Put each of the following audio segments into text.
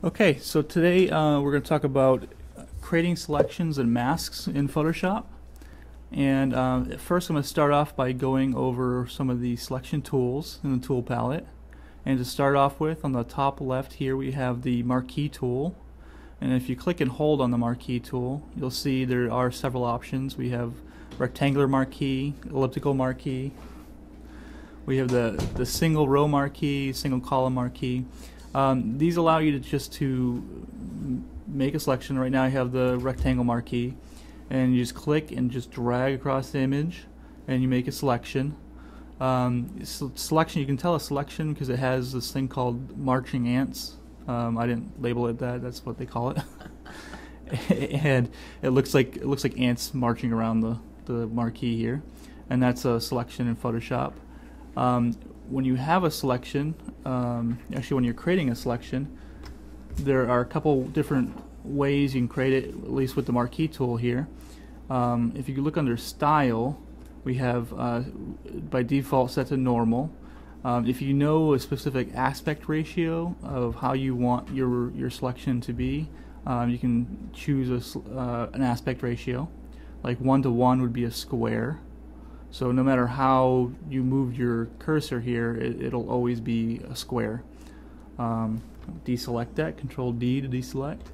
Okay, so today we're going to talk about creating selections and masks in Photoshop. And first I'm going to start off by going over some of the selection tools in the tool palette. And to start off with, on the top left here we have the marquee tool. And if you click and hold on the marquee tool, you'll see there are several options. We have rectangular marquee, elliptical marquee. We have the single row marquee, single column marquee. These allow you to make a selection. Right now I have the rectangle marquee, and you just click and just drag across the image and you make a selection. Selection, you can tell a selection because it has this thing called marching ants. I didn't label it that, that's what they call it. And it looks like ants marching around the marquee here, and that's a selection in Photoshop. When you have a selection, actually when you're creating a selection, there are a couple different ways you can create it, at least with the marquee tool here. If you look under style, we have by default set to normal. If you know a specific aspect ratio of how you want your selection to be, you can choose an aspect ratio. Like 1:1 would be a square. So no matter how you move your cursor here, it'll always be a square. Deselect that, Control D to deselect.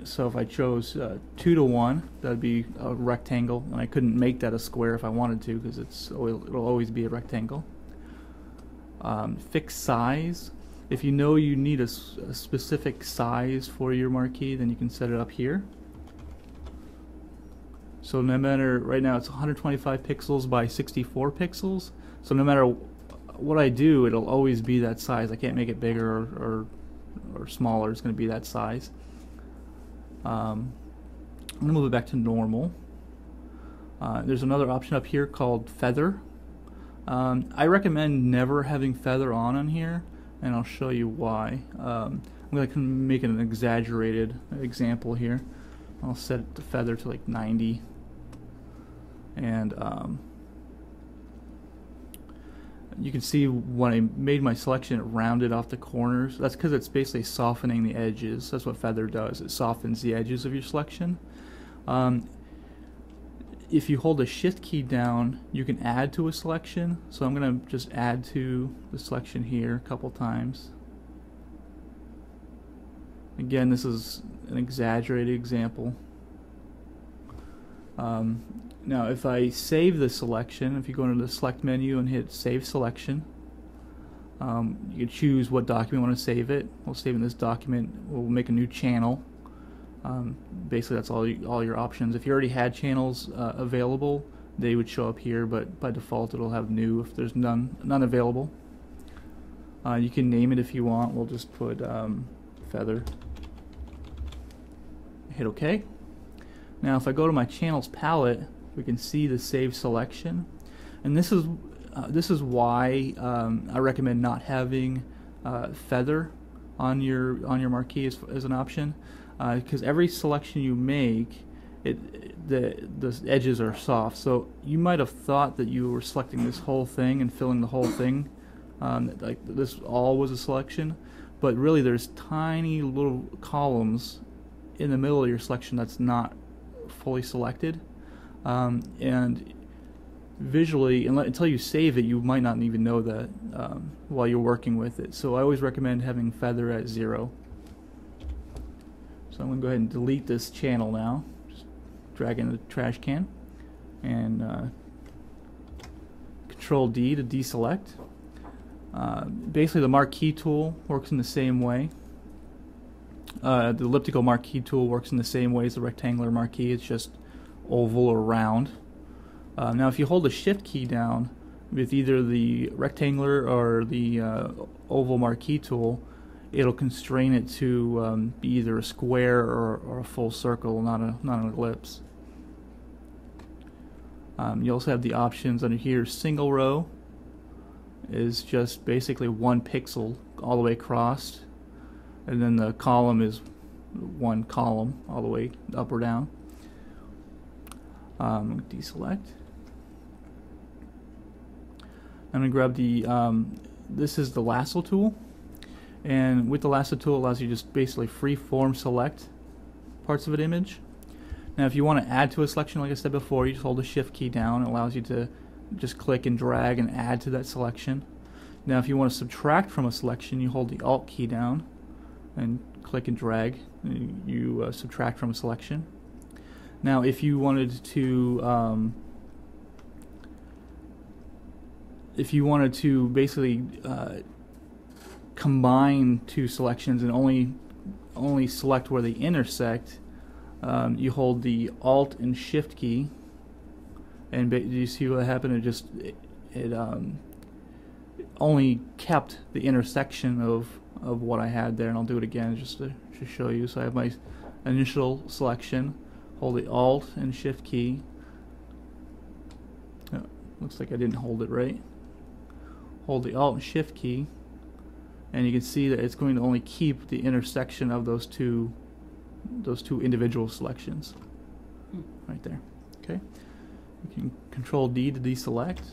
So if I chose 2:1, that'd be a rectangle, and I couldn't make that a square if I wanted to because it'll always be a rectangle. Fixed size. If you know you need a specific size for your marquee, then you can set it up here. So no matter, right now it's 125 pixels by 64 pixels, so no matter what I do, it'll always be that size. I can't make it bigger or smaller, it's going to be that size. I'm going to move it back to normal. There's another option up here called feather. I recommend never having feather on here, and I'll show you why. I'm going to make an exaggerated example here. I'll set the feather to like 90, and you can see when I made my selection, it rounded off the corners. That's because it's basically softening the edges. That's what feather does. It softens the edges of your selection. If you hold the shift key down, you can add to a selection. So I'm going to just add to the selection here a couple times. Again, this is an exaggerated example. Now if I save the selection, if you go into the select menu and hit save selection, you can choose what document you want to save it. We'll save in this document. We'll make a new channel. Basically that's all your options. If you already had channels available, they would show up here, but by default it'll have new if there's none available. You can name it if you want. We'll just put feather. Hit OK. Now if I go to my channels palette, we can see the save selection, and this is why I recommend not having feather on your marquee as an option, because every selection you make, the edges are soft. So you might have thought that you were selecting this whole thing and filling the whole thing, like this all was a selection, but really there's tiny little columns in the middle of your selection that's not fully selected, and visually, until you save it, you might not even know that while you're working with it. So I always recommend having feather at 0. So I'm going to go ahead and delete this channel now. Just drag in the trash can, and Control D to deselect. Basically the marquee tool works in the same way. The elliptical marquee tool works in the same way as the rectangular marquee. It's just oval or round. Now if you hold the shift key down with either the rectangular or the oval marquee tool, it'll constrain it to be either a square or a full circle, not an ellipse. You also have the options under here. Single row is just basically 1 pixel all the way across, and then the column is 1 column all the way up or down. Deselect. I'm going to grab the, this is the lasso tool, And with the lasso tool, it allows you to just basically free-form select parts of an image. Now if you want to add to a selection, like I said before, you just hold the shift key down. It allows you to just click and drag and add to that selection. Now if you want to subtract from a selection, you hold the alt key down and click and drag. And you subtract from a selection. Now if you wanted to basically combine two selections and only select where they intersect, you hold the alt and shift key, and you see what happened? It only kept the intersection of what I had there, and I'll do it again just to show you. So I have my initial selection, hold the alt and shift key. Oh, looks like I didn't hold it right. Hold the alt and shift key, and you can see that it's going to only keep the intersection of those two individual selections right there. Okay, you can Control D to deselect.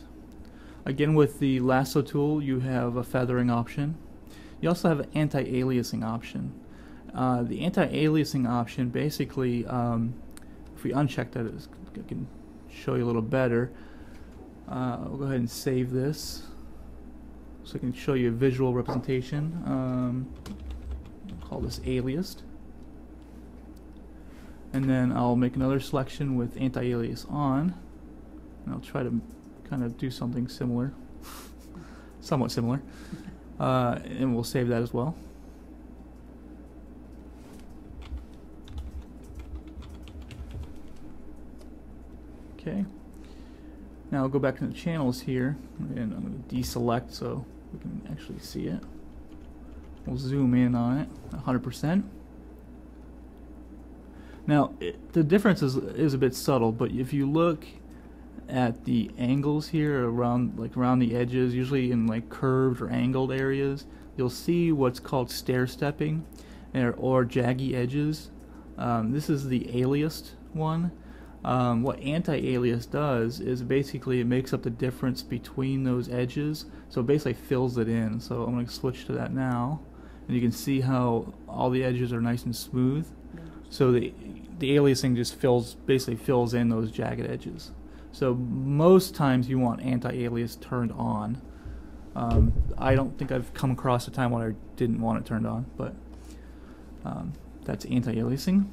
Again, with the lasso tool, you have a feathering option. You also have an anti-aliasing option. The anti-aliasing option basically, if we uncheck that, I can show you a little better. I'll go ahead and save this so I can show you a visual representation. I'll call this aliased. And then I'll make another selection with anti-alias on, and I'll try to kind of do something similar, somewhat similar, and we'll save that as well. Okay. Now I'll go back to the channels here, and I'm going to deselect so we can actually see it. We'll zoom in on it 100%. Now the difference is a bit subtle, but if you look at the angles here around the edges, usually in like curved or angled areas, you'll see what's called stair stepping or jaggy edges. This is the aliased one. What anti-alias does is basically it makes up the difference between those edges, so it basically fills it in. So I'm going to switch to that now, and you can see how all the edges are nice and smooth. So the aliasing just basically fills in those jagged edges. So most times you want anti-alias turned on. I don't think I've come across a time when I didn't want it turned on, but that's anti-aliasing.